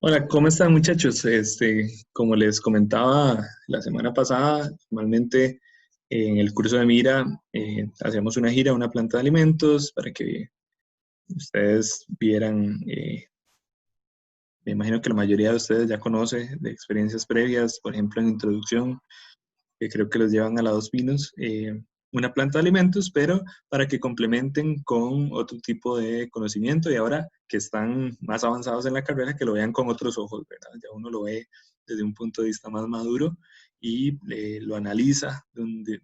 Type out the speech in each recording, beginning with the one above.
Hola, ¿cómo están muchachos? Como les comentaba la semana pasada, normalmente en el curso de Mira hacíamos una gira a una planta de alimentos para que ustedes vieran, me imagino que la mayoría de ustedes ya conoce de experiencias previas, por ejemplo en introducción, que creo que los llevan a la Dos Pinos, una planta de alimentos, pero para que complementen con otro tipo de conocimiento y ahora que están más avanzados en la carrera, que lo vean con otros ojos, ¿verdad? Ya uno lo ve desde un punto de vista más maduro y lo analiza de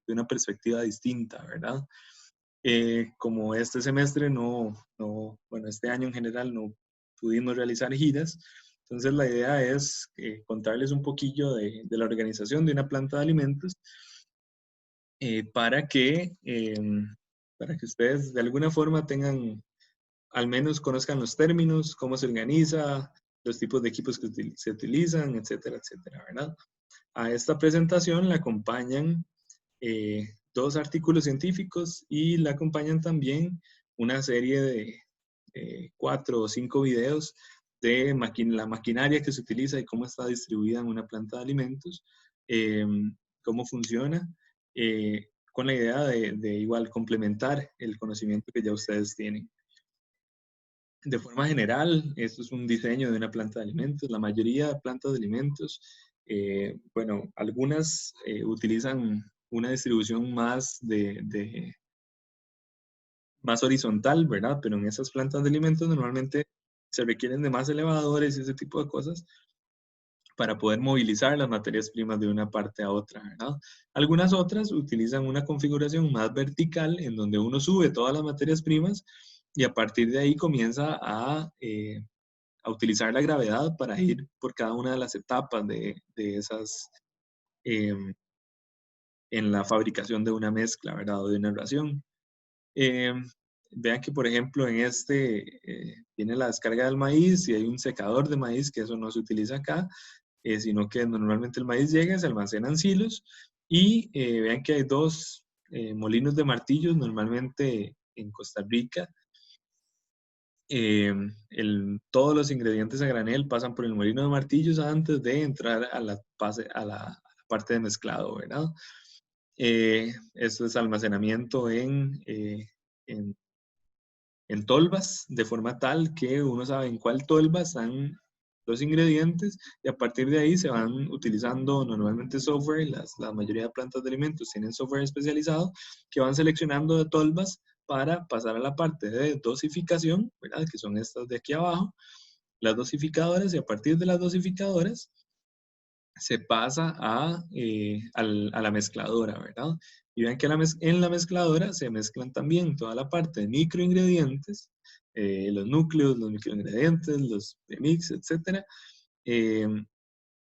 una perspectiva distinta, ¿verdad? Como este semestre bueno, este año en general no pudimos realizar giras, entonces la idea es contarles un poquillo de la organización de una planta de alimentos eh, para que, eh, para que ustedes de alguna forma tengan, al menos conozcan los términos, cómo se organiza, los tipos de equipos que se utilizan, etcétera, etcétera, ¿verdad? A esta presentación la acompañan dos artículos científicos y la acompañan también una serie de cuatro o cinco videos de la maquinaria que se utiliza y cómo está distribuida en una planta de alimentos, eh, cómo funciona, con la idea de igual complementar el conocimiento que ya ustedes tienen. De forma general, esto es un diseño de una planta de alimentos. La mayoría de plantas de alimentos, bueno, algunas utilizan una distribución más horizontal, ¿verdad? Pero en esas plantas de alimentos normalmente se requieren de más elevadores y ese tipo de cosas para poder movilizar las materias primas de una parte a otra, ¿verdad? Algunas otras utilizan una configuración más vertical en donde uno sube todas las materias primas y a partir de ahí comienza a utilizar la gravedad para ir por cada una de las etapas de esas eh, en la fabricación de una mezcla, ¿verdad? O de una ración. Eh, Vean que, por ejemplo, en tiene la descarga del maíz y hay un secador de maíz, que eso no se utiliza acá, sino que normalmente el maíz llega, se almacena en silos y vean que hay dos molinos de martillos, normalmente en Costa Rica. Todos los ingredientes a granel pasan por el molino de martillos antes de entrar a la parte de mezclado, ¿verdad? Esto es almacenamiento en, en tolvas, de forma tal que uno sabe en cuál tolva están los ingredientes y a partir de ahí se van utilizando normalmente software, la mayoría de plantas de alimentos tienen software especializado que van seleccionando de tolvas para pasar a la parte de dosificación, ¿verdad? Que son estas de aquí abajo, las dosificadoras y a partir de las dosificadoras se pasa a la mezcladora, ¿verdad? Y vean que en la mezcladora se mezclan también toda la parte de microingredientes, los núcleos, los microingredientes, los premix, etcétera. eh,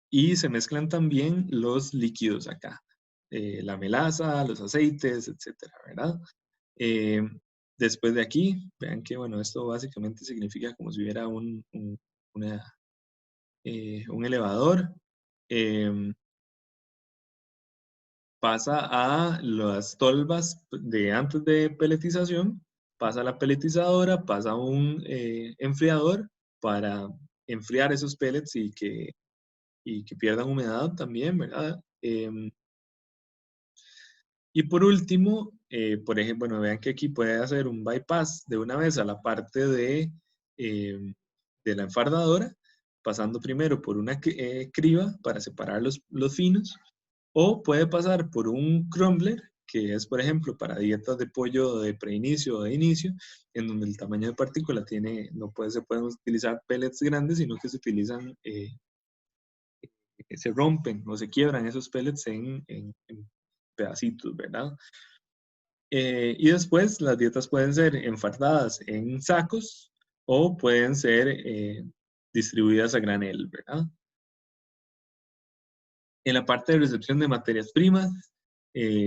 y se mezclan también los líquidos acá, la melaza, los aceites, etcétera, ¿verdad? Eh, Después de aquí, vean que, bueno, esto básicamente significa como si hubiera un elevador. Eh, Pasa a las tolvas de antes de peletización, pasa a la peletizadora, pasa a un enfriador para enfriar esos pellets y que pierdan humedad también, ¿verdad? Y por último, por ejemplo, bueno, vean que aquí puede hacer un bypass de una vez a la parte de la enfardadora, pasando primero por una criba para separar los finos, o puede pasar por un crumbler, que es, por ejemplo, para dietas de pollo de preinicio o de inicio, en donde el tamaño de partícula se pueden utilizar pellets grandes, sino que se utilizan, se rompen o se quiebran esos pellets en pedacitos, ¿verdad? Y después las dietas pueden ser enfardadas en sacos o pueden ser distribuidas a granel, ¿verdad? En la parte de recepción de materias primas,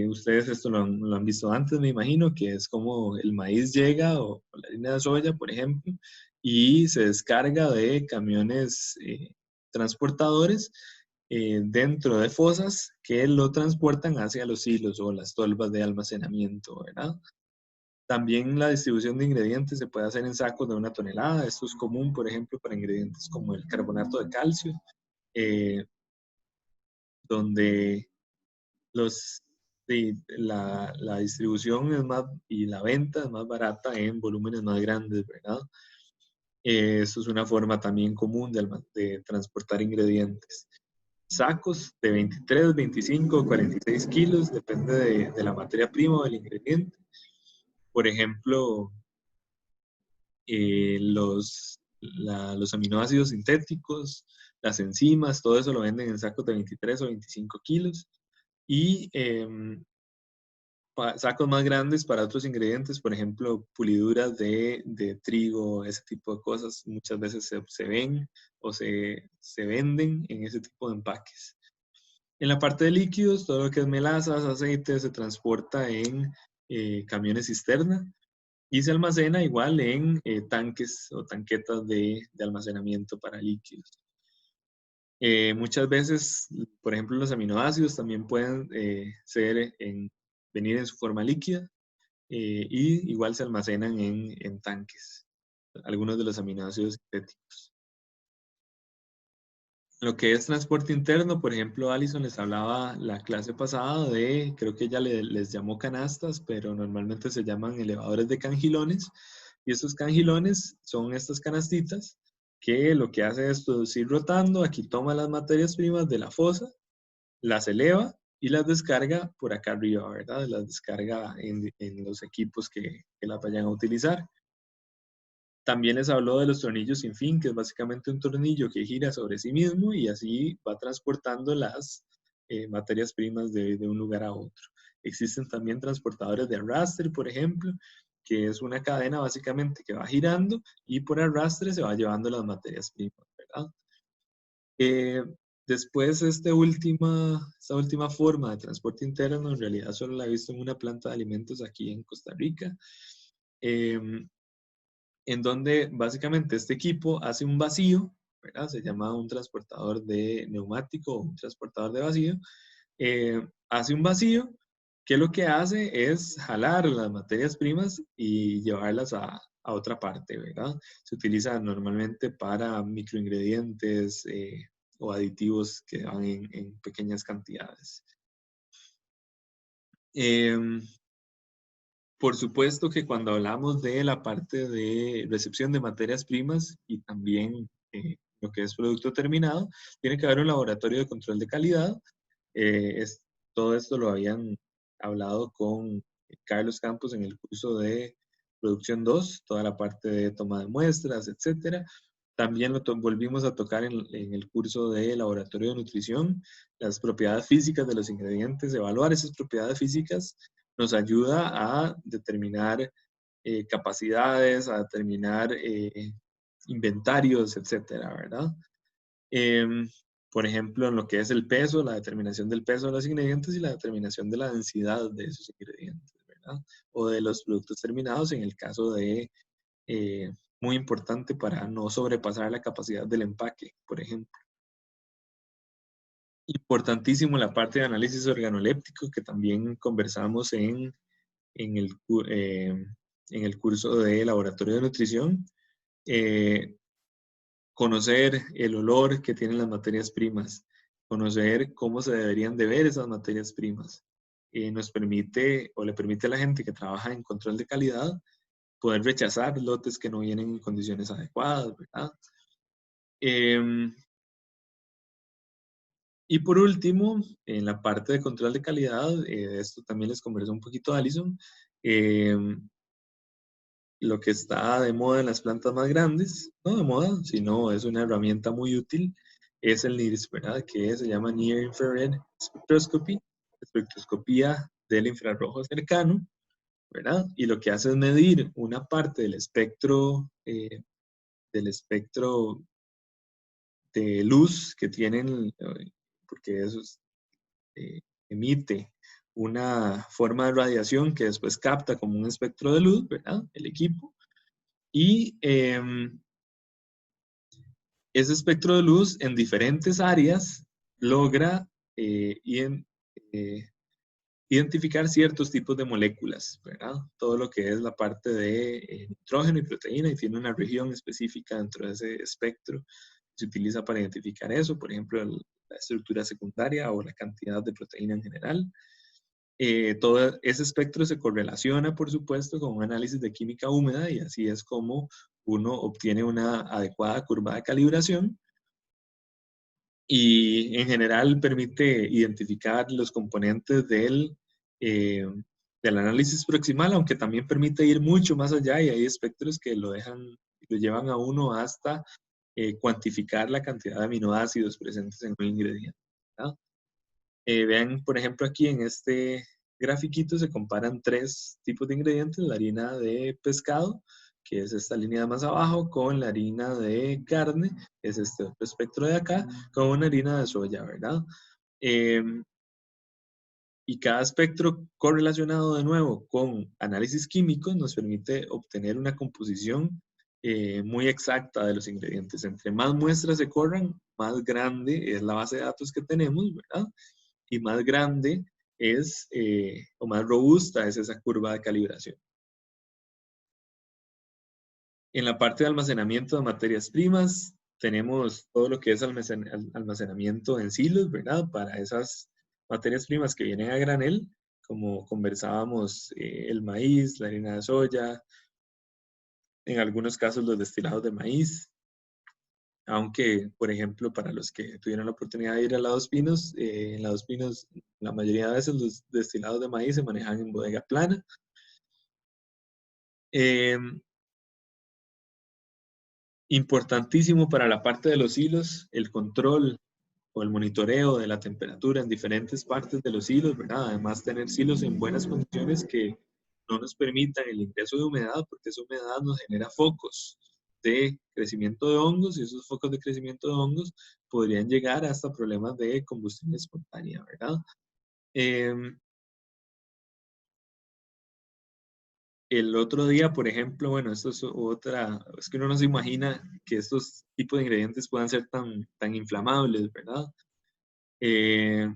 ustedes esto lo han visto antes, me imagino, que es como el maíz llega o la harina de soya, por ejemplo, y se descarga de camiones transportadores dentro de fosas que lo transportan hacia los silos o las tolvas de almacenamiento, ¿verdad? También la distribución de ingredientes se puede hacer en sacos de 1 tonelada. Esto es común, por ejemplo, para ingredientes como el carbonato de calcio, eh, donde los, la distribución es más, y la venta es más barata en volúmenes más grandes, ¿verdad? Eso es una forma también común de transportar ingredientes. Sacos de 23, 25, 46 kilos, depende de la materia prima o del ingrediente. Por ejemplo, los aminoácidos sintéticos, las enzimas, todo eso lo venden en sacos de 23 o 25 kilos. Y sacos más grandes para otros ingredientes, por ejemplo, puliduras de trigo, ese tipo de cosas, muchas veces se ven o se venden en ese tipo de empaques. En la parte de líquidos, todo lo que es melazas, aceites, se transporta en camiones cisterna y se almacena igual en tanques o tanquetas de almacenamiento para líquidos. Muchas veces, por ejemplo, los aminoácidos también pueden venir en su forma líquida y igual se almacenan en tanques, algunos de los aminoácidos sintéticos. Lo que es transporte interno, por ejemplo, Alison les hablaba la clase pasada de, creo que ella les llamó canastas, pero normalmente se llaman elevadores de cangilones. Y estos cangilones son estas canastitas que lo que hace es ir rotando, aquí toma las materias primas de la fosa, las eleva y las descarga por acá arriba, ¿verdad? Las descarga en los equipos que las vayan a utilizar. También les habló de los tornillos sin fin, que es básicamente un tornillo que gira sobre sí mismo y así va transportando las materias primas de un lugar a otro. Existen también transportadores de arrastre, por ejemplo, que es una cadena básicamente que va girando y por arrastre se va llevando las materias primas, ¿verdad? Eh, Después, esta última forma de transporte interno, en realidad solo la he visto en una planta de alimentos aquí en Costa Rica. En donde básicamente este equipo hace un vacío, ¿verdad? Se llama un transportador de neumático o un transportador de vacío. Hace un vacío que lo que hace es jalar las materias primas y llevarlas a otra parte, ¿verdad? Se utiliza normalmente para microingredientes o aditivos que van en pequeñas cantidades. Por supuesto que cuando hablamos de la parte de recepción de materias primas y también lo que es producto terminado, tiene que haber un laboratorio de control de calidad. Todo esto lo habían hablado con Carlos Campos en el curso de producción 2, toda la parte de toma de muestras, etcétera. También lo volvimos a tocar en el curso de laboratorio de nutrición, las propiedades físicas de los ingredientes, evaluar esas propiedades físicas nos ayuda a determinar capacidades, a determinar inventarios, etcétera, ¿verdad? Por ejemplo, en lo que es el peso, la determinación del peso de los ingredientes y la determinación de la densidad de esos ingredientes, ¿verdad? O de los productos terminados en el caso de, muy importante para no sobrepasar la capacidad del empaque, por ejemplo. Importantísimo la parte de análisis organoléptico que también conversamos en el, en el curso de laboratorio de nutrición. Conocer el olor que tienen las materias primas, conocer cómo se deberían de ver esas materias primas. Nos permite o le permite a la gente que trabaja en control de calidad poder rechazar lotes que no vienen en condiciones adecuadas, ¿verdad? Y por último, en la parte de control de calidad, de esto también les conversó un poquito Alison, lo que está de moda en las plantas más grandes, no de moda, sino es una herramienta muy útil, es el NIRS, ¿verdad? Que se llama Near Infrared Spectroscopy, espectroscopía del infrarrojo cercano, ¿verdad? Y lo que hace es medir una parte del espectro de luz que tienen, porque eso emite una forma de radiación que después capta como un espectro de luz, ¿verdad? El equipo. Y ese espectro de luz en diferentes áreas logra identificar ciertos tipos de moléculas, ¿verdad? Todo lo que es la parte de nitrógeno y proteína, y tiene una región específica dentro de ese espectro. Se utiliza para identificar eso, por ejemplo, la estructura secundaria o la cantidad de proteína en general. Todo ese espectro se correlaciona, por supuesto, con un análisis de química húmeda, y así es como uno obtiene una adecuada curva de calibración, y en general permite identificar los componentes del análisis proximal, aunque también permite ir mucho más allá, y hay espectros que lo llevan a uno hasta cuantificar la cantidad de aminoácidos presentes en un ingrediente, ¿verdad? Vean, por ejemplo, aquí en este grafiquito se comparan tres tipos de ingredientes: la harina de pescado, que es esta línea más abajo, con la harina de carne, que es este otro espectro de acá, con una harina de soya, ¿verdad? Y cada espectro correlacionado de nuevo con análisis químicos nos permite obtener una composición muy exacta de los ingredientes. Entre más muestras se corran, más grande es la base de datos que tenemos, ¿verdad? Y más grande es, o más robusta es esa curva de calibración. En la parte de almacenamiento de materias primas, tenemos todo lo que es almacenamiento en silos, ¿verdad? Para esas materias primas que vienen a granel, como conversábamos, el maíz, la harina de soya, en algunos casos los destilados de maíz. Aunque, por ejemplo, para los que tuvieron la oportunidad de ir a La Dos Pinos, en La Dos Pinos la mayoría de veces los destilados de maíz se manejan en bodega plana. Eh, Importantísimo para la parte de los hilos, el control o el monitoreo de la temperatura en diferentes partes de los hilos, ¿verdad? Además, tener silos en buenas condiciones que no nos permitan el ingreso de humedad, porque esa humedad nos genera focos de crecimiento de hongos, y esos focos de crecimiento de hongos podrían llegar hasta problemas de combustión espontánea, ¿verdad? El otro día, por ejemplo, bueno, esto es otra, es que uno no se imagina que estos tipos de ingredientes puedan ser tan inflamables, ¿verdad? Eh,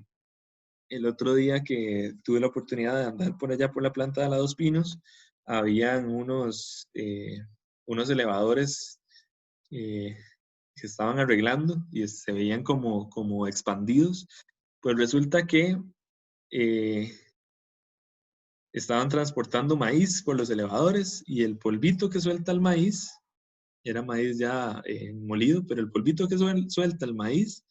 el otro día que tuve la oportunidad de andar por allá por la planta de la Dos Pinos, habían unos elevadores eh, que estaban arreglando y se veían como expandidos. Pues resulta que eh, estaban transportando maíz por los elevadores, y el polvito que suelta el maíz, era maíz ya molido, pero el polvito que suelta el maíz,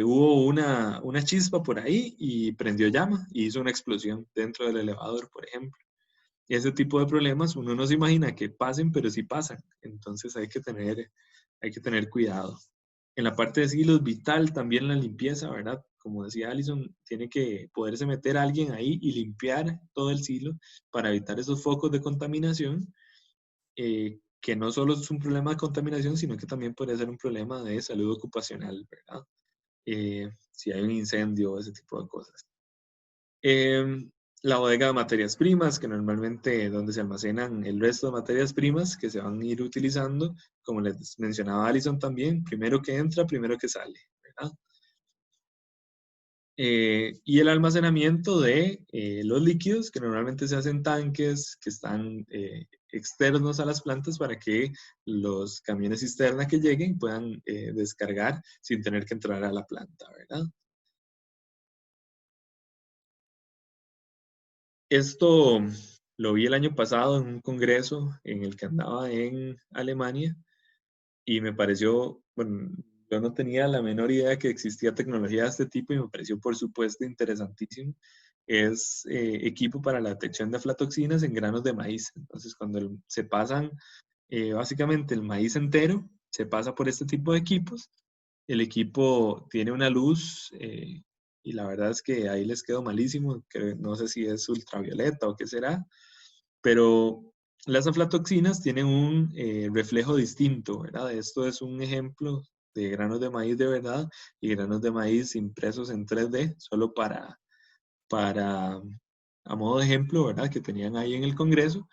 hubo una chispa por ahí y prendió llama y hizo una explosión dentro del elevador, por ejemplo. Y ese tipo de problemas uno no se imagina que pasen, pero sí pasan. Entonces hay que tener cuidado. En la parte de silos, vital también la limpieza, ¿verdad? Como decía Alison, tiene que poderse meter alguien ahí y limpiar todo el silo para evitar esos focos de contaminación, que no solo es un problema de contaminación, sino que también puede ser un problema de salud ocupacional, ¿verdad? Si hay un incendio o ese tipo de cosas. La bodega de materias primas, que normalmente donde se almacenan el resto de materias primas que se van a ir utilizando, como les mencionaba Alison también, primero que entra, primero que sale, ¿verdad? Y el almacenamiento de los líquidos, que normalmente se hacen tanques que están externos a las plantas, para que los camiones cisterna que lleguen puedan descargar sin tener que entrar a la planta, ¿verdad? Esto lo vi el año pasado en un congreso en el que andaba en Alemania, y me pareció, bueno, yo no tenía la menor idea que existía tecnología de este tipo, y me pareció, por supuesto, interesantísimo. Es equipo para la detección de aflatoxinas en granos de maíz. Entonces, cuando se pasan, básicamente el maíz entero, se pasa por este tipo de equipos. El equipo tiene una luz, y la verdad es que ahí les quedó malísimo, que no sé si es ultravioleta o qué será, pero las aflatoxinas tienen un reflejo distinto, ¿verdad? Esto es un ejemplo de granos de maíz de verdad y granos de maíz impresos en 3D, solo a modo de ejemplo, ¿verdad? Que tenían ahí en el Congreso.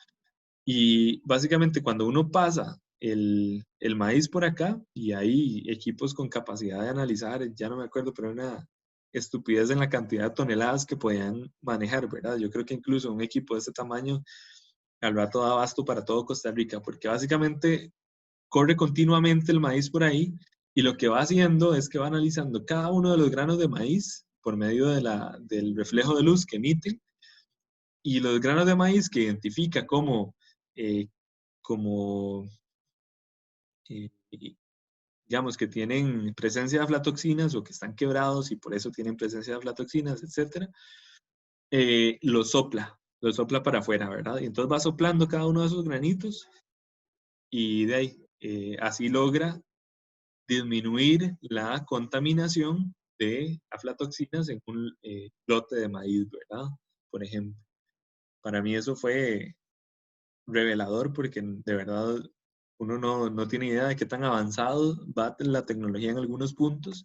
Y básicamente cuando uno pasa el maíz por acá, y hay equipos con capacidad de analizar, ya no me acuerdo, pero estupidez en la cantidad de toneladas que podían manejar, ¿verdad? Yo creo que incluso un equipo de este tamaño al rato da abasto para todo Costa Rica, porque básicamente corre continuamente el maíz por ahí y lo que va haciendo es que va analizando cada uno de los granos de maíz por medio del reflejo de luz que emiten, y los granos de maíz que identifica eh, como eh, digamos, que tienen presencia de aflatoxinas o que están quebrados y por eso tienen presencia de aflatoxinas, etcétera, lo sopla para afuera, ¿verdad? Y entonces va soplando cada uno de esos granitos y de ahí, así logra disminuir la contaminación de aflatoxinas en un lote de maíz, ¿verdad? Por ejemplo. Para mí eso fue revelador porque de verdad uno no tiene idea de qué tan avanzado va la tecnología en algunos puntos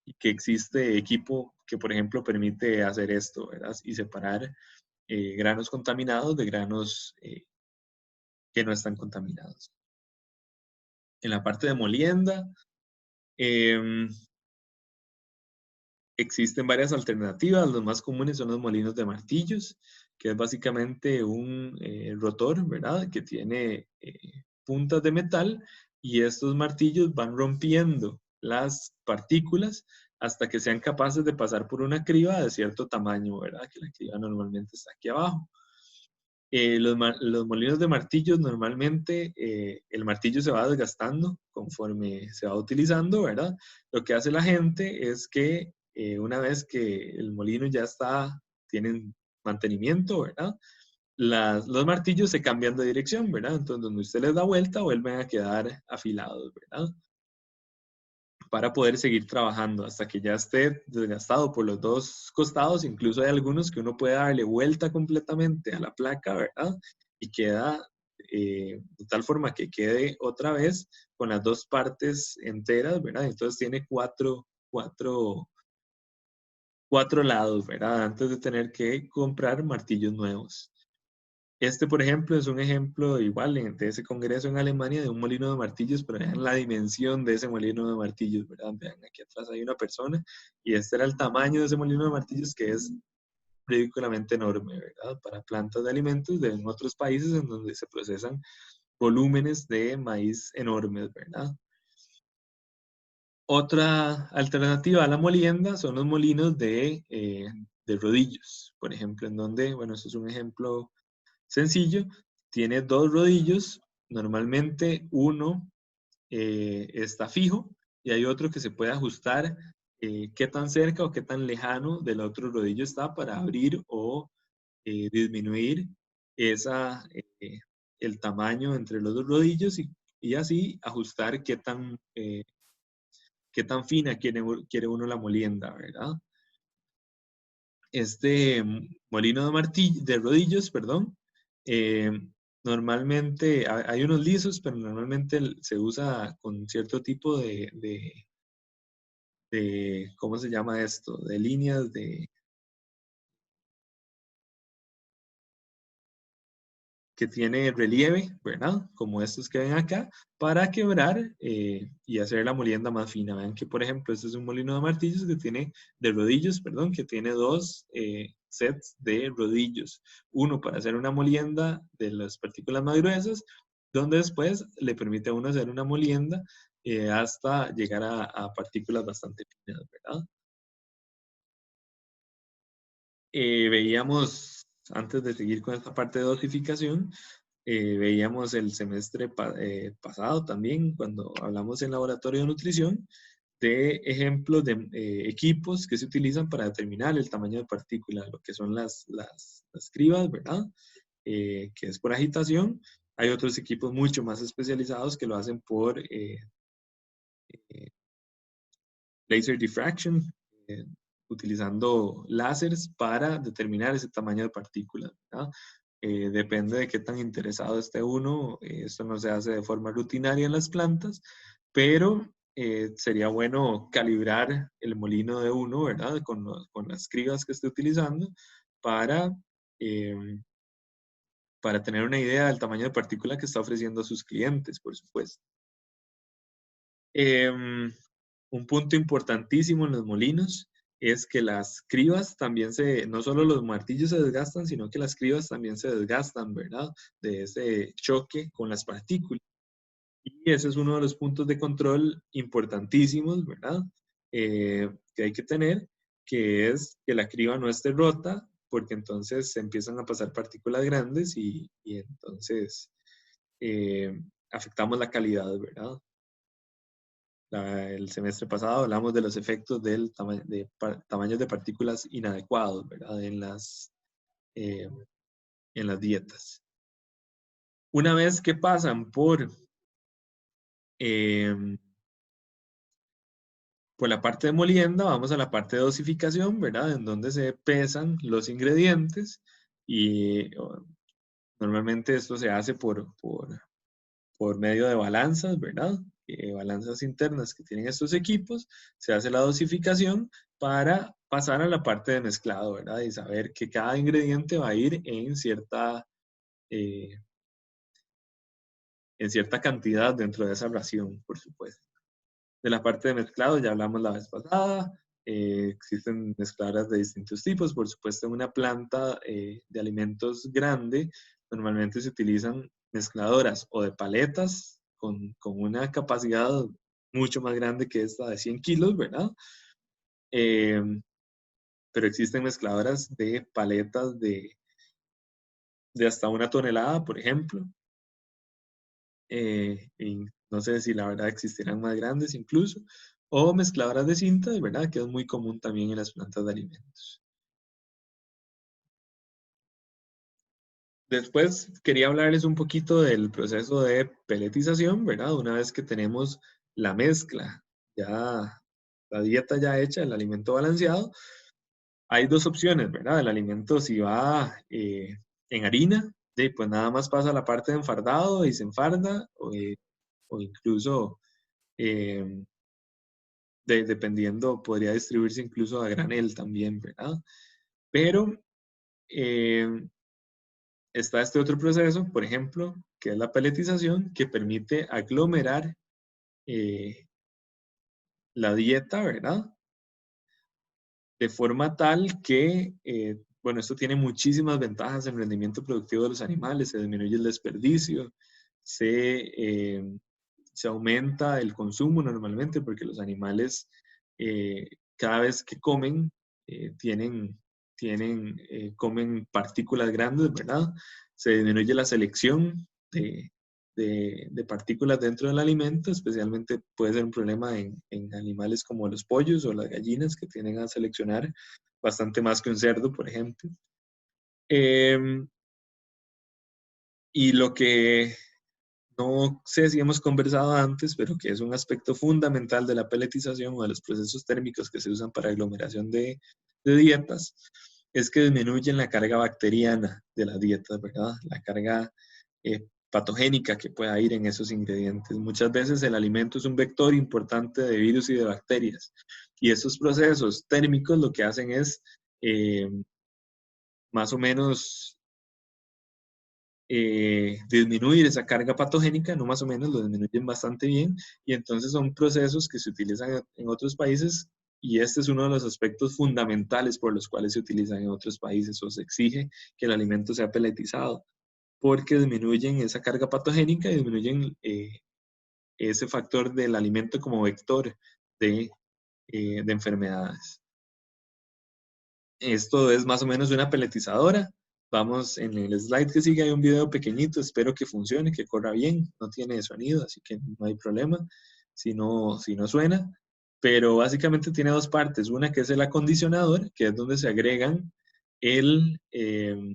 y que existe equipo que, por ejemplo, permite hacer esto, ¿verdad? Y separar granos contaminados de granos que no están contaminados. En la parte de molienda, eh, existen varias alternativas. Los más comunes son los molinos de martillos, que es básicamente un rotor, ¿verdad? Que tiene puntas de metal y estos martillos van rompiendo las partículas hasta que sean capaces de pasar por una criba de cierto tamaño, ¿verdad? Que la criba normalmente está aquí abajo. Los molinos de martillos normalmente el martillo se va desgastando conforme se va utilizando, ¿verdad? Lo que hace la gente es que una vez que el molino ya tienen mantenimiento, ¿verdad? Los martillos se cambian de dirección, ¿verdad? Entonces donde usted les da vuelta vuelven a quedar afilados, ¿verdad? Para poder seguir trabajando hasta que ya esté desgastado por los dos costados. Incluso hay algunos que uno puede darle vuelta completamente a la placa, ¿verdad? Y queda de tal forma que quede otra vez con las dos partes enteras, ¿verdad? Entonces tiene cuatro lados, ¿verdad? Antes de tener que comprar martillos nuevos. Este, por ejemplo, es un ejemplo igual de ese congreso en Alemania de un molino de martillos, pero vean la dimensión de ese molino de martillos, ¿verdad? Vean, aquí atrás hay una persona y este era el tamaño de ese molino de martillos, que es ridículamente enorme, ¿verdad? Para plantas de alimentos de en otros países en donde se procesan volúmenes de maíz enormes, ¿verdad? Otra alternativa a la molienda son los molinos de rodillos, por ejemplo, en donde, bueno, esto es un ejemplo sencillo, tiene dos rodillos, normalmente uno está fijo y hay otro que se puede ajustar qué tan cerca o qué tan lejano del otro rodillo está para abrir o disminuir esa, el tamaño entre los dos rodillos y así ajustar qué tan fina quiere uno la molienda, ¿verdad? Este molino de rodillos, perdón, eh, normalmente hay unos lisos, pero normalmente se usa con cierto tipo ¿cómo se llama esto? De líneas que tiene relieve, ¿verdad? Como estos que ven acá, para quebrar y hacer la molienda más fina. Vean que, por ejemplo, este es un molino de martillos que tiene, de rodillos, perdón, que tiene dos sets de rodillos. Uno para hacer una molienda de las partículas más gruesas, donde después le permite a uno hacer una molienda hasta llegar a partículas bastante finas, ¿verdad? Veíamos, antes de seguir con esta parte de dosificación, veíamos el semestre pasado también, cuando hablamos en laboratorio de nutrición, de ejemplos de equipos que se utilizan para determinar el tamaño de partículas, lo que son las cribas, ¿verdad? Que es por agitación. Hay otros equipos mucho más especializados que lo hacen por eh, laser diffraction, eh, utilizando láseres para determinar ese tamaño de partículas, ¿verdad? Depende de qué tan interesado esté uno. Esto no se hace de forma rutinaria en las plantas, pero sería bueno calibrar el molino de uno, ¿verdad? Con las cribas que esté utilizando para, eh, para tener una idea del tamaño de partícula que está ofreciendo a sus clientes, por supuesto. Un punto importantísimo en los molinos es que las cribas también no solo los martillos se desgastan, sino que las cribas también se desgastan, ¿verdad? De ese choque con las partículas. Y ese es uno de los puntos de control importantísimos, ¿verdad? Que hay que tener, que es que la criba no esté rota, porque entonces se empiezan a pasar partículas grandes y entonces afectamos la calidad, ¿verdad? El semestre pasado hablamos de los efectos del tamaños de partículas inadecuados, ¿verdad? Eh, en las dietas. Una vez que pasan eh, por la parte de molienda, vamos a la parte de dosificación, ¿verdad? En donde se pesan los ingredientes y normalmente esto se hace por medio de balanzas, ¿verdad? Balanzas internas que tienen estos equipos, se hace la dosificación para pasar a la parte de mezclado, ¿verdad? Y saber que cada ingrediente va a ir eh, en cierta cantidad dentro de esa ración, por supuesto. De la parte de mezclado ya hablamos la vez pasada. Existen mezcladoras de distintos tipos. Por supuesto, en una planta de alimentos grande, normalmente se utilizan mezcladoras o de paletas con una capacidad mucho más grande que esta de 100 kilos, ¿verdad? Eh, pero existen mezcladoras de paletas de hasta 1 tonelada, por ejemplo. Y no sé si la verdad existirán más grandes incluso, o mezcladoras de cinta, de verdad, que es muy común también en las plantas de alimentos. Después quería hablarles un poquito del proceso de peletización, ¿verdad? Una vez que tenemos la mezcla, ya la dieta ya hecha, el alimento balanceado, hay dos opciones, ¿verdad? El alimento si va en harina, pues nada más pasa a la parte de enfardado y se enfarda, o incluso eh, dependiendo, podría distribuirse incluso a granel también, ¿verdad? Pero eh, está este otro proceso, por ejemplo, que es la peletización, que permite aglomerar eh, la dieta, ¿verdad? De forma tal que, bueno, esto tiene muchísimas ventajas en el rendimiento productivo de los animales, se disminuye el desperdicio, se aumenta el consumo normalmente porque los animales cada vez que comen comen partículas grandes, ¿verdad? Se disminuye la selección de partículas dentro del alimento, especialmente puede ser un problema en animales como los pollos o las gallinas que tienden a seleccionar bastante más que un cerdo, por ejemplo. Y lo que no sé si hemos conversado antes, pero que es un aspecto fundamental de la peletización o de los procesos térmicos que se usan para aglomeración de dietas, es que disminuyen la carga bacteriana de las dietas, ¿verdad? La carga patogénica que pueda ir en esos ingredientes. Muchas veces el alimento es un vector importante de virus y de bacterias. Y esos procesos térmicos lo que hacen es más o menos disminuir esa carga patogénica, no más o menos, lo disminuyen bastante bien, y entonces son procesos que se utilizan en otros países, y este es uno de los aspectos fundamentales por los cuales se utilizan en otros países, o se exige que el alimento sea peletizado, porque disminuyen esa carga patogénica y disminuyen ese factor del alimento como vector de enfermedades. Esto es más o menos una peletizadora. Vamos, en el slide que sigue hay un video pequeñito, espero que funcione, que corra bien, no tiene sonido, así que no hay problema si no suena, pero básicamente tiene dos partes, una que es el acondicionador, que es donde se agregan el, eh,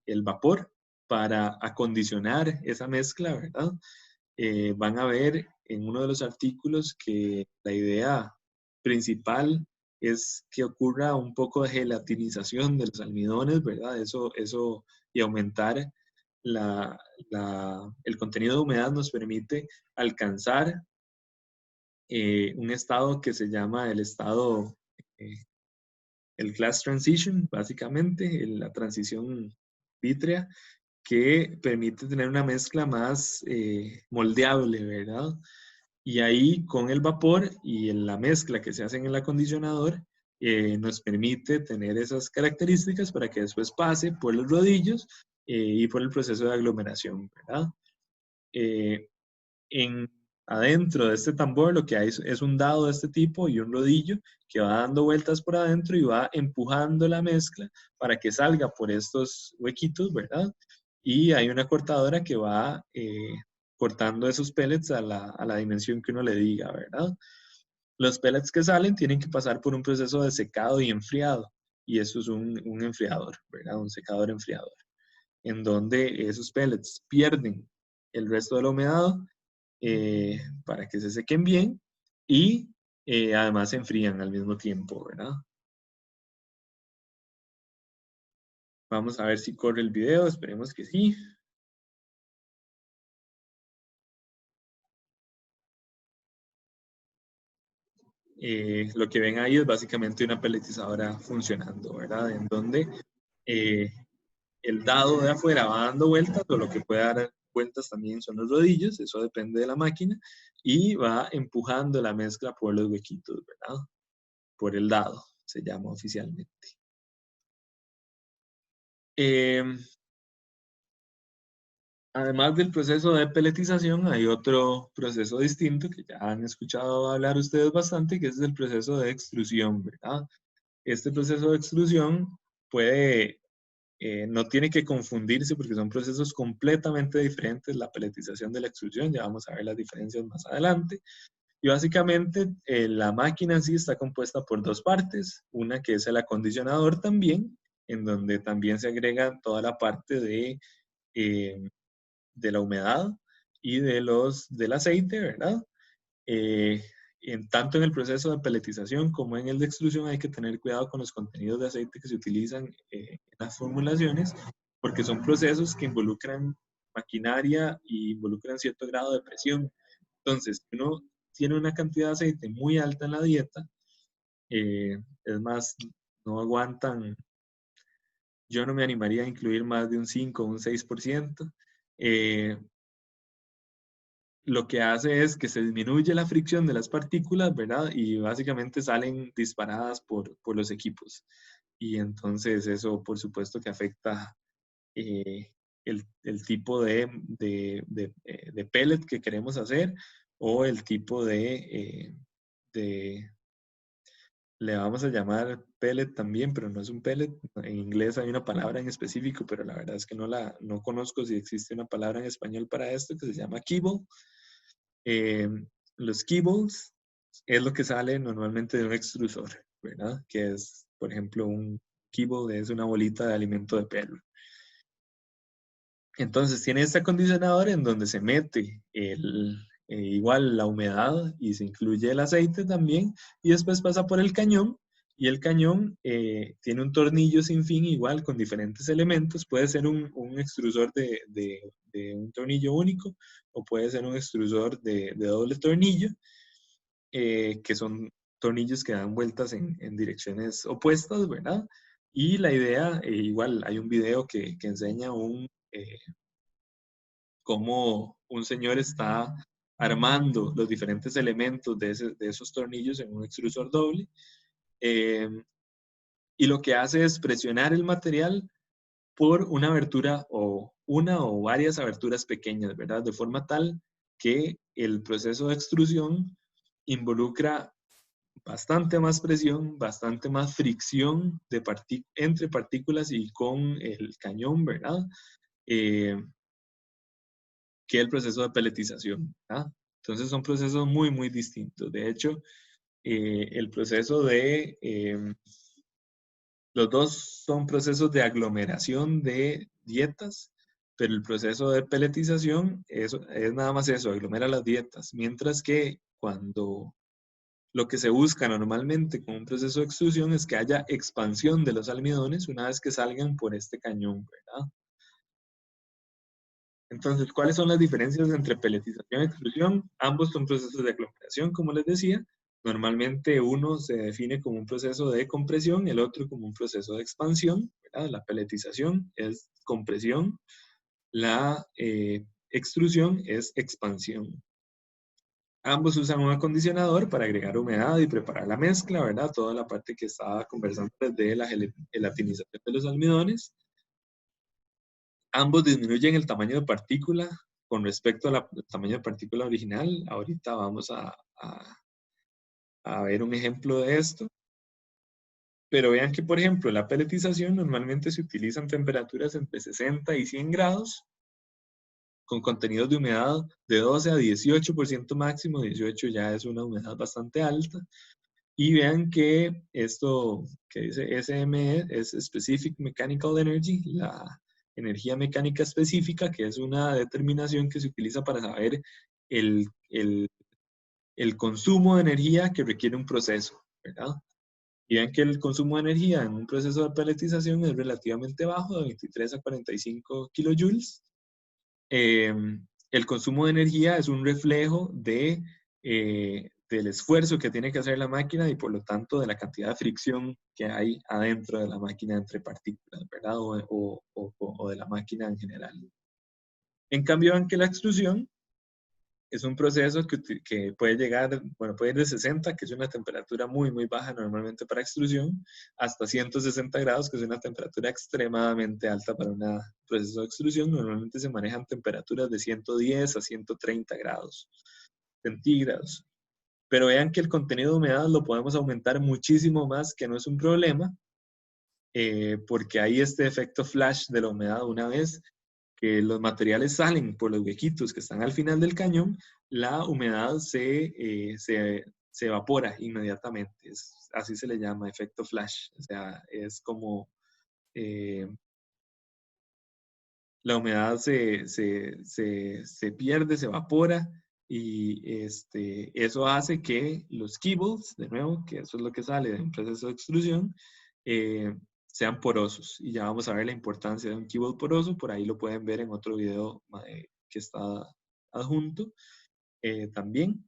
el vapor para acondicionar esa mezcla, ¿verdad? Van a ver en uno de los artículos que la idea principal es que ocurra un poco de gelatinización de los almidones, ¿verdad? Eso y aumentar el contenido de humedad nos permite alcanzar un estado que se llama eh, el glass transition, básicamente, la transición vítrea, que permite tener una mezcla más moldeable, ¿verdad? Y ahí con el vapor y en la mezcla que se hace en el acondicionador, nos permite tener esas características para que después pase por los rodillos y por el proceso de aglomeración, ¿verdad? Eh, adentro de este tambor lo que hay es un dado de este tipo y un rodillo que va dando vueltas por adentro y va empujando la mezcla para que salga por estos huequitos, ¿verdad? Y hay una cortadora que va cortando esos pellets a la dimensión que uno le diga, ¿verdad? Los pellets que salen tienen que pasar por un proceso de secado y enfriado, y eso es un enfriador, ¿verdad? Un secador enfriador, en donde esos pellets pierden el resto de la humedad para que se sequen bien y además se enfrían al mismo tiempo, ¿verdad? Vamos a ver si corre el video, esperemos que sí. Lo que ven ahí es básicamente una pelletizadora funcionando, ¿verdad? En donde eh, el dado de afuera va dando vueltas, o lo que puede dar vueltas también son los rodillos, eso depende de la máquina, y va empujando la mezcla por los huequitos, ¿verdad? Por el dado, se llama oficialmente. Además del proceso de pelletización, hay otro proceso distinto que ya han escuchado hablar ustedes bastante, que es el proceso de extrusión, ¿verdad? Este proceso de extrusión puede, no tiene que confundirse porque son procesos completamente diferentes, la pelletización de la extrusión, ya vamos a ver las diferencias más adelante. Y básicamente la máquina en sí está compuesta por dos partes, una que es el acondicionador también, en donde también se agrega toda la parte eh, de la humedad y del aceite, ¿verdad? Eh, tanto en el proceso de pelletización como en el de extrusión hay que tener cuidado con los contenidos de aceite que se utilizan en las formulaciones, porque son procesos que involucran maquinaria y involucran cierto grado de presión. Entonces, si uno tiene una cantidad de aceite muy alta en la dieta, es más, no aguantan, yo no me animaría a incluir más de un 5 o un 6%. Eh, lo que hace es que se disminuye la fricción de las partículas, ¿verdad? Y básicamente salen disparadas por los equipos. Y entonces eso, por supuesto, que afecta el tipo de pellet que queremos hacer o el tipo de, le vamos a llamar pellet también, pero no es un pellet. En inglés hay una palabra en específico, pero la verdad es que no conozco si existe una palabra en español para esto que se llama kibble. Eh, los kibbles es lo que sale normalmente de un extrusor, ¿verdad? Que es, por ejemplo, un kibble es una bolita de alimento de perro. Entonces tiene este acondicionador en donde se mete igual la humedad y se incluye el aceite también y después pasa por el cañón y el cañón tiene un tornillo sin fin igual con diferentes elementos. Puede ser un extrusor de un tornillo único o puede ser un extrusor de doble tornillo, que son tornillos que dan vueltas en direcciones opuestas, ¿verdad? Y la idea, igual hay un video que enseña cómo un señor está armando los diferentes elementos de esos tornillos en un extrusor doble. eh, y lo que hace es presionar el material por una abertura o una o varias aberturas pequeñas, ¿verdad? De forma tal que el proceso de extrusión involucra bastante más presión, bastante más fricción entre partículas y con el cañón, ¿verdad? Eh, que el proceso de pelletización, ¿verdad? Entonces son procesos muy, muy distintos. De hecho, el proceso los dos son procesos de aglomeración de dietas, pero el proceso de pelletización es nada más eso, aglomera las dietas, mientras que cuando lo que se busca normalmente con un proceso de extrusión es que haya expansión de los almidones una vez que salgan por este cañón, ¿verdad? Entonces, ¿cuáles son las diferencias entre pelletización y extrusión? Ambos son procesos de aglomeración, como les decía. Normalmente uno se define como un proceso de compresión, el otro como un proceso de expansión, ¿verdad? La pelletización es compresión, la extrusión es expansión. Ambos usan un acondicionador para agregar humedad y preparar la mezcla, ¿verdad? Toda la parte que estaba conversando desde la gelatinización de los almidones. Ambos disminuyen el tamaño de partícula con respecto al tamaño de partícula original. Ahorita vamos a ver un ejemplo de esto. Pero vean que, por ejemplo, la peletización normalmente se utiliza en temperaturas entre 60 y 100 grados, con contenidos de humedad de 12 a 18% máximo. 18 ya es una humedad bastante alta. Y vean que esto que dice SME es Specific Mechanical Energy, la energía mecánica específica, que es una determinación que se utiliza para saber el, el, el consumo de energía que requiere un proceso, ¿verdad? Y vean que el consumo de energía en un proceso de peletización es relativamente bajo, de 23 a 45 kilojoules. El consumo de energía es un reflejo del esfuerzo que tiene que hacer la máquina y por lo tanto de la cantidad de fricción que hay adentro de la máquina entre partículas, ¿verdad? O de la máquina en general. En cambio, vean que la extrusión es un proceso que puede llegar, bueno, puede ir de 60, que es una temperatura muy, muy baja normalmente para extrusión, hasta 160 grados, que es una temperatura extremadamente alta para un proceso de extrusión. Normalmente se manejan temperaturas de 110 a 130 grados centígrados. Pero vean que el contenido de humedad lo podemos aumentar muchísimo más, que no es un problema, porque hay este efecto flash de la humedad. Una vez que los materiales salen por los huequitos que están al final del cañón, la humedad se evapora inmediatamente. Así se le llama, efecto flash. O sea, es como eh, la humedad se pierde, se evapora y eso hace que los kibbles, de nuevo, que eso es lo que sale de un proceso de extrusión, eh, sean porosos. Y ya vamos a ver la importancia de un kibble poroso. Por ahí lo pueden ver en otro video que está adjunto también.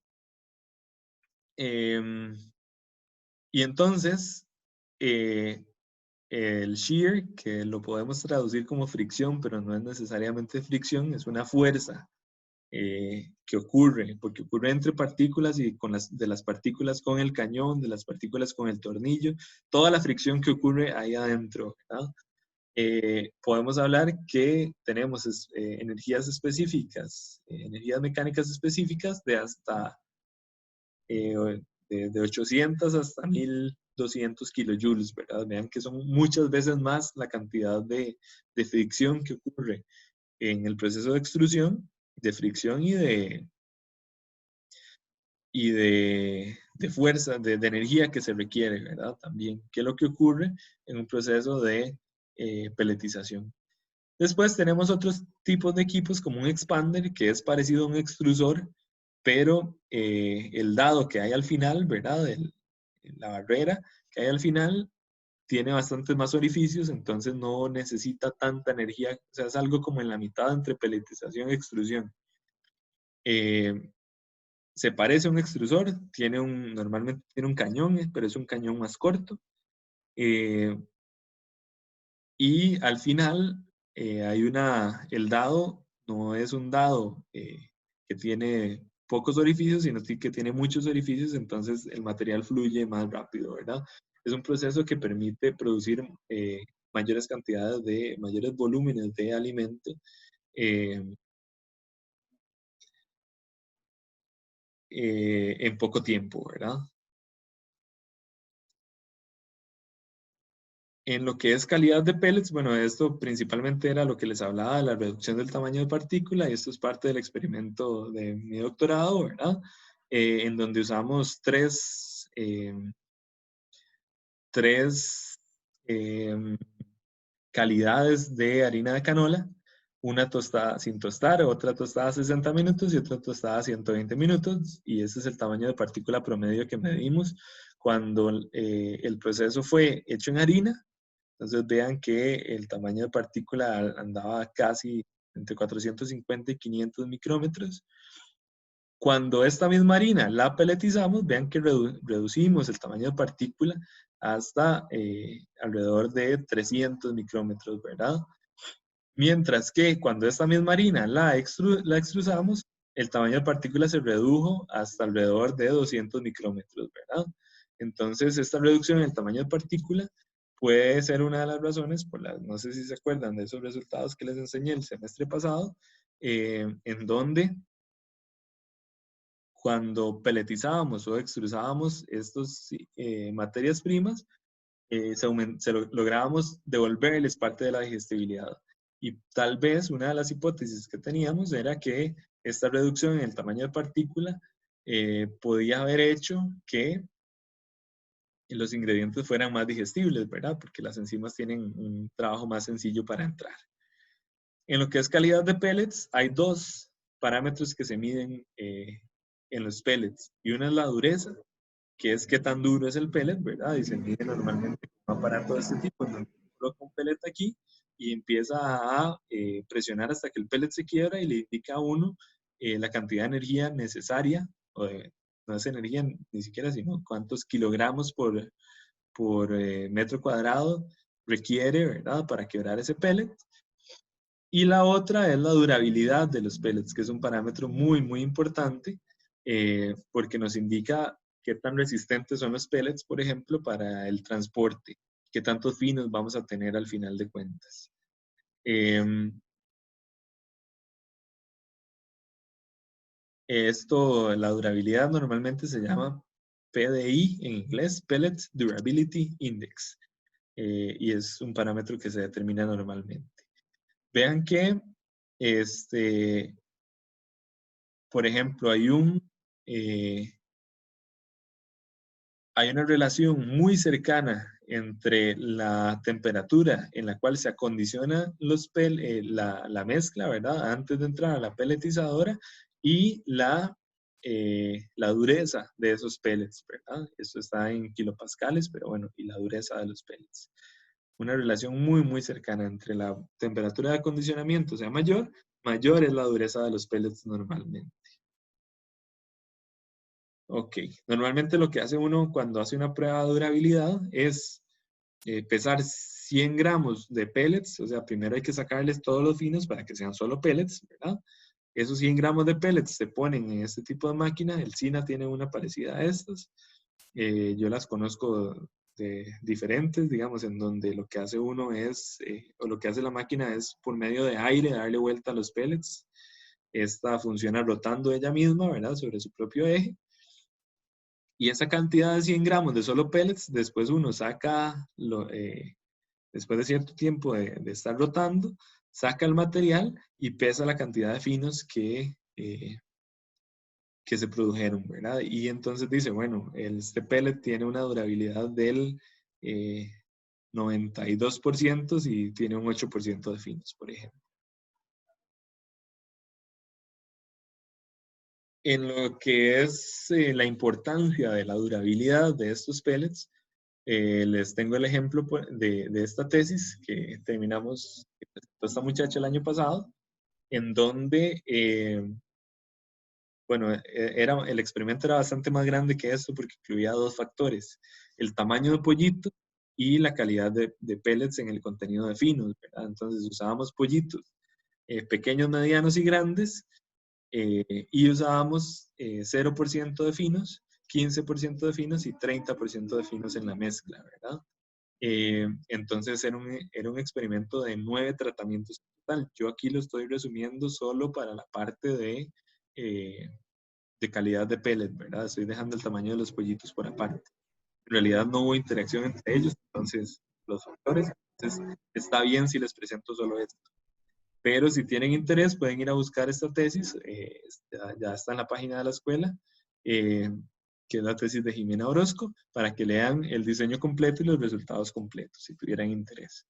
Y entonces, eh, el shear, que lo podemos traducir como fricción, pero no es necesariamente fricción, es una fuerza que ocurre, porque ocurre entre partículas y de las partículas con el cañón, de las partículas con el tornillo, toda la fricción que ocurre ahí adentro, ¿verdad? Podemos hablar que tenemos energías específicas, energías mecánicas específicas de hasta de 800 hasta 1200 kilojoules, ¿verdad? Vean que son muchas veces más la cantidad de fricción que ocurre en el proceso de extrusión, de fricción y de fuerza, de energía que se requiere, ¿verdad? También, ¿qué es lo que ocurre en un proceso de peletización? Después tenemos otros tipos de equipos como un expander, que es parecido a un extrusor, pero el dado que hay al final, ¿verdad? La barrera que hay al final tiene bastantes más orificios, entonces no necesita tanta energía, o sea, es algo como en la mitad entre peletización y extrusión. Se parece a un extrusor, normalmente tiene un cañón, pero es un cañón más corto. Y al final el dado no es un dado que tiene pocos orificios, sino que tiene muchos orificios, entonces el material fluye más rápido, ¿verdad? Es un proceso que permite producir mayores cantidades mayores volúmenes de alimento eh, en poco tiempo, ¿verdad? En lo que es calidad de pellets, bueno, esto principalmente era lo que les hablaba de la reducción del tamaño de partícula, y esto es parte del experimento de mi doctorado, ¿verdad? En donde usamos tres calidades de harina de canola, una tostada sin tostar, otra tostada a 60 minutos y otra tostada a 120 minutos, y ese es el tamaño de partícula promedio que medimos cuando el proceso fue hecho en harina. Entonces vean que el tamaño de partícula andaba casi entre 450 y 500 micrómetros. Cuando esta misma harina la peletizamos, vean que reducimos el tamaño de partícula hasta alrededor de 300 micrómetros, ¿verdad? Mientras que cuando esta misma harina la extrusamos, el tamaño de partícula se redujo hasta alrededor de 200 micrómetros, ¿verdad? Entonces, esta reducción en el tamaño de partícula puede ser una de las razones por las, no sé si se acuerdan de esos resultados que les enseñé el semestre pasado, en donde cuando peletizábamos o extrusábamos estas materias primas, lográbamos devolverles parte de la digestibilidad. Y tal vez una de las hipótesis que teníamos era que esta reducción en el tamaño de partícula podía haber hecho que los ingredientes fueran más digestibles, ¿verdad? Porque las enzimas tienen un trabajo más sencillo para entrar. En lo que es calidad de pellets, hay dos parámetros que se miden en los pellets. Y una es la dureza, que es qué tan duro es el pellet, ¿verdad? Y se mide normalmente con un aparato de este tipo, donde coloca un pellet aquí y empieza a presionar hasta que el pellet se quiebra y le indica a uno la cantidad de energía necesaria, no es energía ni siquiera, sino cuántos kilogramos por metro cuadrado requiere, ¿verdad? Para quebrar ese pellet. Y la otra es la durabilidad de los pellets, que es un parámetro muy, muy importante porque nos indica qué tan resistentes son los pellets, por ejemplo, para el transporte, qué tantos finos vamos a tener al final de cuentas. La durabilidad normalmente se llama PDI en inglés, Pellet Durability Index, y es un parámetro que se determina normalmente. Vean que por ejemplo, hay una relación muy cercana entre la temperatura en la cual se acondiciona la mezcla, ¿verdad? Antes de entrar a la pelletizadora y la dureza de esos pellets, ¿verdad? Esto está en kilopascales, pero bueno, y la dureza de los pellets. Una relación muy, muy cercana entre la temperatura de acondicionamiento sea mayor es la dureza de los pellets normalmente. Ok, normalmente lo que hace uno cuando hace una prueba de durabilidad es pesar 100 gramos de pellets, o sea, primero hay que sacarles todos los finos para que sean solo pellets, ¿verdad? Esos 100 gramos de pellets se ponen en este tipo de máquina, el SINA tiene una parecida a estas, yo las conozco de diferentes, digamos, en donde lo que hace uno es, o lo que hace la máquina es por medio de aire darle vuelta a los pellets, esta funciona rotando ella misma, ¿verdad? Sobre su propio eje. Y esa cantidad de 100 gramos de solo pellets, después uno saca, después de cierto tiempo de estar rotando, saca el material y pesa la cantidad de finos que se produjeron, ¿verdad? Y entonces dice, bueno, este pellet tiene una durabilidad del 92% si tiene un 8% de finos, por ejemplo. En lo que es la importancia de la durabilidad de estos pellets, les tengo el ejemplo de esta tesis que terminamos, que presentó esta muchacha el año pasado, en donde, bueno, el experimento era bastante más grande que esto porque incluía dos factores, el tamaño de pollito y la calidad de pellets en el contenido de finos, ¿verdad? Entonces usábamos pollitos pequeños, medianos y grandes, y usábamos 0% de finos, 15% de finos y 30% de finos en la mezcla, ¿verdad? Entonces era un experimento de 9 tratamientos en total. Yo aquí lo estoy resumiendo solo para la parte de calidad de pellet, ¿verdad? Estoy dejando el tamaño de los pollitos por aparte. En realidad no hubo interacción entre ellos, entonces los factores, entonces está bien si les presento solo esto. Pero si tienen interés pueden ir a buscar esta tesis, ya está en la página de la escuela, que es la tesis de Jimena Orozco, para que lean el diseño completo y los resultados completos, si tuvieran interés.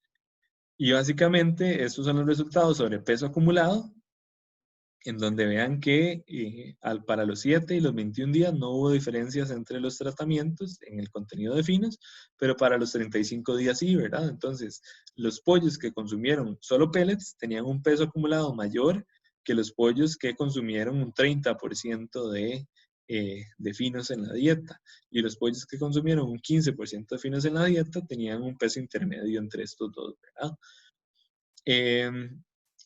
Y básicamente estos son los resultados sobre peso acumulado, en donde vean que para los 7 y los 21 días no hubo diferencias entre los tratamientos en el contenido de finos, pero para los 35 días sí, ¿verdad? Entonces, los pollos que consumieron solo pellets tenían un peso acumulado mayor que los pollos que consumieron un 30% de finos en la dieta. Y los pollos que consumieron un 15% de finos en la dieta tenían un peso intermedio entre estos dos, ¿verdad?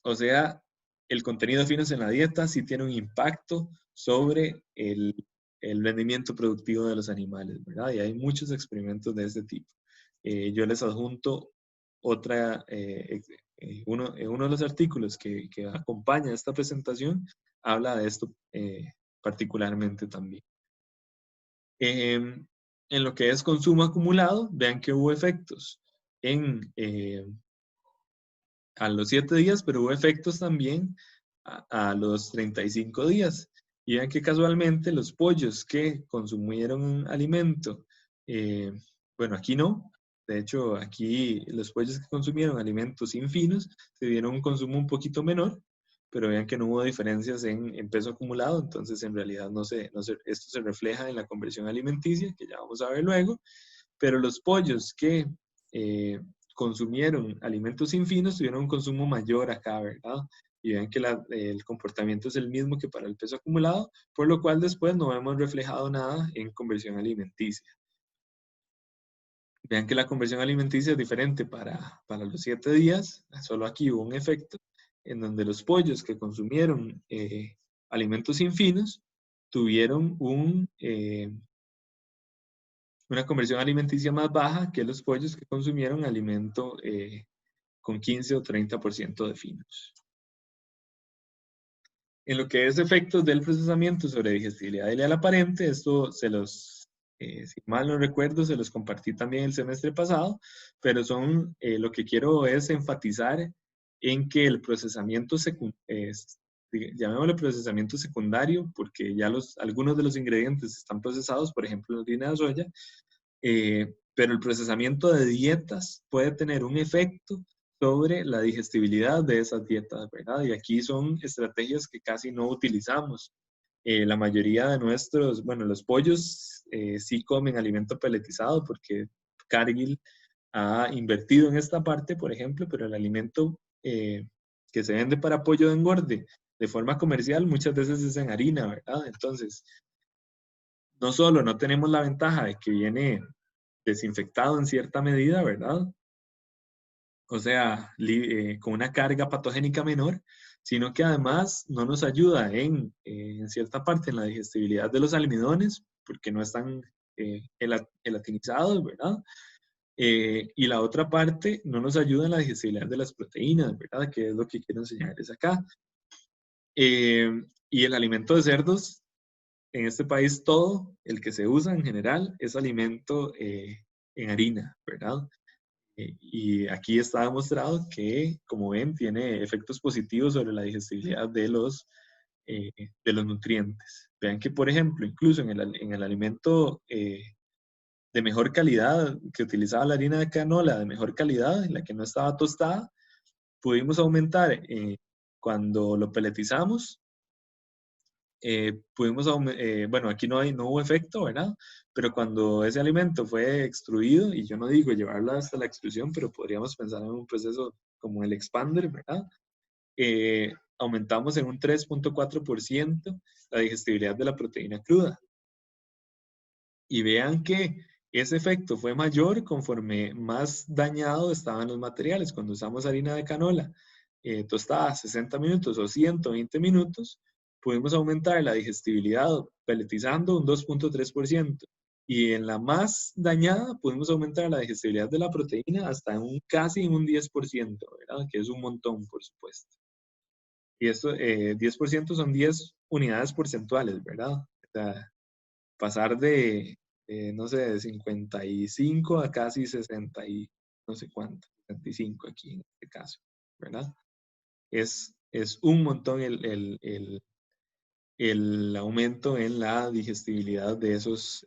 O sea, el contenido de finos en la dieta sí tiene un impacto sobre el rendimiento productivo de los animales, ¿verdad? Y hay muchos experimentos de este tipo. Yo les adjunto otra, uno de los artículos que acompaña esta presentación, habla de esto particularmente también. En lo que es consumo acumulado, vean que hubo efectos a los 7 días, pero hubo efectos también a los 35 días. Y vean que casualmente los pollos que consumieron alimento, bueno, aquí no. De hecho, aquí los pollos que consumieron alimentos infinos se dieron un consumo un poquito menor, pero vean que no hubo diferencias en peso acumulado, entonces en realidad esto se refleja en la conversión alimenticia, que ya vamos a ver luego, pero los pollos que eh, consumieron alimentos sin finos tuvieron un consumo mayor acá, ¿verdad? Y ven que el comportamiento es el mismo que para el peso acumulado, por lo cual después no hemos reflejado nada en conversión alimenticia. Vean que la conversión alimenticia es diferente para los 7 días, solo aquí hubo un efecto en donde los pollos que consumieron alimentos sin finos tuvieron una conversión alimenticia más baja que los pollos que consumieron alimento con 15 o 30% de finos. En lo que es efectos del procesamiento sobre digestibilidad ileal aparente, esto si mal no recuerdo, se los compartí también el semestre pasado, pero lo que quiero es enfatizar en que el procesamiento llamémosle procesamiento secundario, porque ya algunos de los ingredientes están procesados, por ejemplo, la harina de soya, pero el procesamiento de dietas puede tener un efecto sobre la digestibilidad de esas dietas, ¿verdad? Y aquí son estrategias que casi no utilizamos. La mayoría de los pollos sí comen alimento peletizado porque Cargill ha invertido en esta parte, por ejemplo, pero el alimento que se vende para pollo de engorde de forma comercial muchas veces es en harina, ¿verdad? Entonces, no solo no tenemos la ventaja de que viene desinfectado en cierta medida, ¿verdad? O sea, con una carga patogénica menor, sino que además no nos ayuda en cierta parte en la digestibilidad de los almidones, porque no están gelatinizados, ¿verdad? Y la otra parte no nos ayuda en la digestibilidad de las proteínas, ¿verdad? Que es lo que quiero enseñarles acá. Y el alimento de cerdos, en este país todo, el que se usa en general, es alimento en harina, ¿verdad? Y aquí está demostrado que, como ven, tiene efectos positivos sobre la digestibilidad de los nutrientes. Vean que, por ejemplo, incluso en el alimento de mejor calidad, que utilizaba la harina de canola de mejor calidad, la que no estaba tostada, pudimos aumentar cuando lo peletizamos. Bueno, aquí no hubo efecto, ¿verdad? Pero cuando ese alimento fue extruido, y yo no digo llevarlo hasta la extrusión, pero podríamos pensar en un proceso como el expander, ¿verdad? Aumentamos en un 3.4% la digestibilidad de la proteína cruda. Y vean que ese efecto fue mayor conforme más dañado estaban los materiales. Cuando usamos harina de canola tostada 60 minutos o 120 minutos, pudimos aumentar la digestibilidad peletizando un 2.3%. Y en la más dañada pudimos aumentar la digestibilidad de la proteína hasta casi un 10%, ¿verdad? Que es un montón, por supuesto. Y esto, 10% son 10 unidades porcentuales, ¿verdad? O sea, pasar no sé, de 55 a casi 60 y no sé cuánto, 65 aquí en este caso, ¿verdad? Es un montón el aumento en la digestibilidad de esos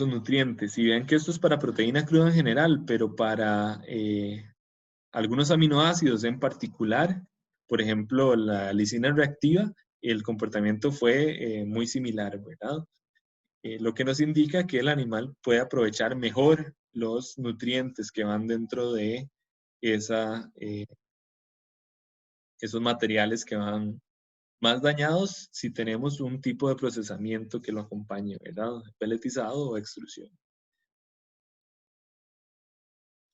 nutrientes. Y vean que esto es para proteína cruda en general, pero para algunos aminoácidos en particular, por ejemplo, la lisina reactiva, el comportamiento fue muy similar, ¿verdad? Lo que nos indica que el animal puede aprovechar mejor los nutrientes que van dentro de esos materiales que van más dañados si tenemos un tipo de procesamiento que lo acompañe, ¿verdad? Peletizado o extrusión.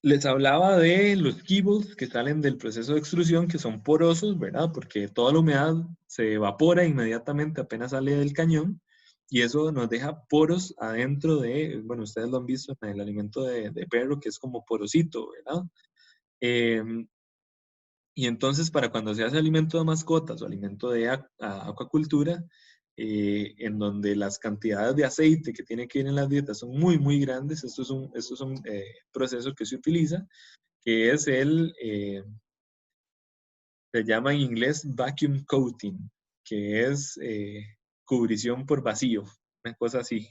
Les hablaba de los kibbles que salen del proceso de extrusión, que son porosos, ¿verdad? Porque toda la humedad se evapora inmediatamente apenas sale del cañón y eso nos deja poros adentro de, bueno, ustedes lo han visto en el alimento de perro, que es como porosito, ¿verdad? Em, y entonces, para cuando se hace alimento de mascotas o alimento de acuacultura, en donde las cantidades de aceite que tiene que ir en las dietas son muy, muy grandes, estos son procesos que se utilizan, que es se llama en inglés vacuum coating, que es cubrición por vacío, una cosa así.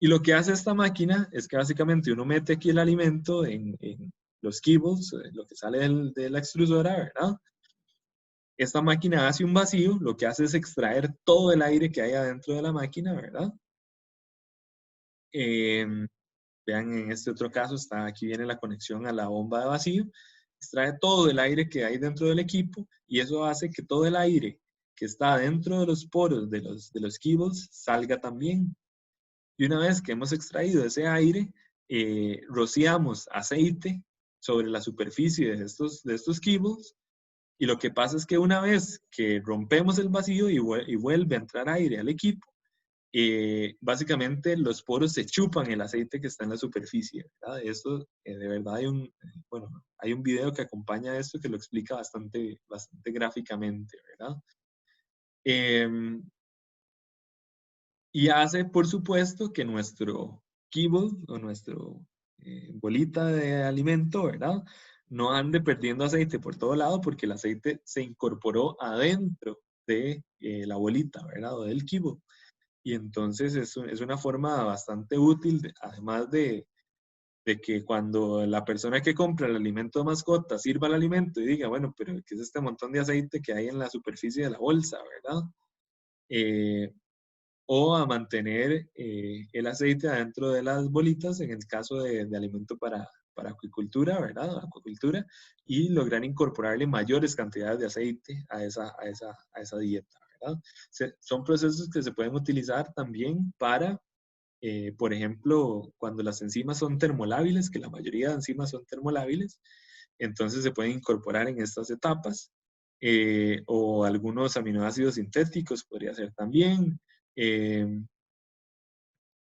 Y lo que hace esta máquina es que básicamente uno mete aquí el alimento en los kibbles, lo que sale de la extrusora, ¿verdad? Esta máquina hace un vacío, lo que hace es extraer todo el aire que hay adentro de la máquina, ¿verdad? Eh, Vean, en este otro caso, aquí viene la conexión a la bomba de vacío, extrae todo el aire que hay dentro del equipo y eso hace que todo el aire que está dentro de los poros de los kibbles salga también. Y una vez que hemos extraído ese aire, rociamos aceite sobre la superficie de estos kibbles y lo que pasa es que una vez que rompemos el vacío y vuelve a entrar aire al equipo, básicamente los poros se chupan el aceite que está en la superficie, ¿verdad? Esto, de verdad, bueno, hay un video que acompaña esto que lo explica bastante, bastante gráficamente, ¿verdad? Eh, y hace, por supuesto, que nuestro kibble o nuestro bolita de alimento, ¿verdad? No ande perdiendo aceite por todo lado porque el aceite se incorporó adentro de la bolita, ¿verdad? O del kibble. Y entonces es una forma bastante útil, además de que cuando la persona que compra el alimento de mascota sirva el alimento y diga, bueno, pero ¿qué es este montón de aceite que hay en la superficie de la bolsa, verdad? Eh, o a mantener el aceite adentro de las bolitas en el caso de alimento para acuicultura, ¿verdad? Acuicultura, y lograr incorporarle mayores cantidades de aceite a esa dieta, ¿verdad? Son procesos que se pueden utilizar también para por ejemplo, cuando las enzimas son termolábiles, que la mayoría de enzimas son termolábiles, entonces se pueden incorporar en estas etapas, o algunos aminoácidos sintéticos podría ser también, eh,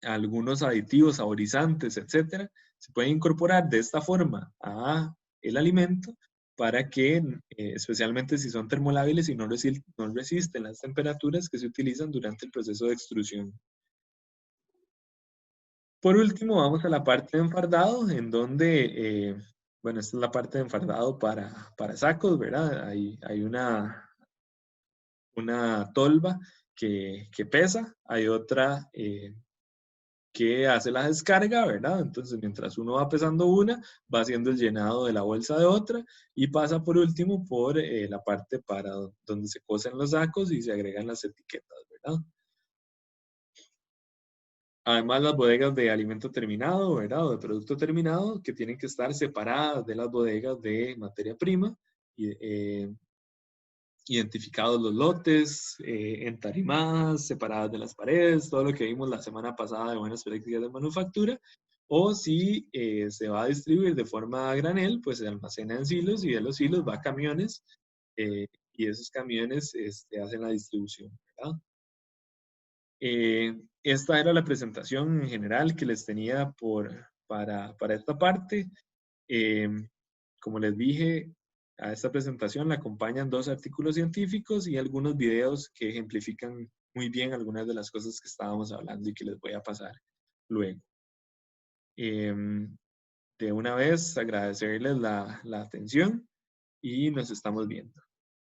algunos aditivos, saborizantes, etcétera, se pueden incorporar de esta forma a el alimento para que, especialmente si son termolábiles y no resisten las temperaturas que se utilizan durante el proceso de extrusión. Por último, vamos a la parte de enfardado, en donde, bueno, esta es la parte de enfardado para sacos, ¿verdad? Hay una tolva que pesa, hay otra que hace la descarga, ¿verdad? Entonces, mientras uno va pesando una, va haciendo el llenado de la bolsa de otra y pasa por último por la parte para donde se cosen los sacos y se agregan las etiquetas, ¿verdad? Además, las bodegas de alimento terminado, ¿verdad? O de producto terminado, que tienen que estar separadas de las bodegas de materia prima, y, identificados los lotes, entarimadas, separadas de las paredes, todo lo que vimos la semana pasada de buenas prácticas de manufactura. O si se va a distribuir de forma a granel, pues se almacena en silos y de los silos va a camiones y esos camiones hacen la distribución, ¿verdad? Esta era la presentación en general que les tenía para esta parte. Eh, Como les dije, a esta presentación la acompañan dos artículos científicos y algunos videos que ejemplifican muy bien algunas de las cosas que estábamos hablando y que les voy a pasar luego. Eh, de una vez agradecerles la atención y nos estamos viendo.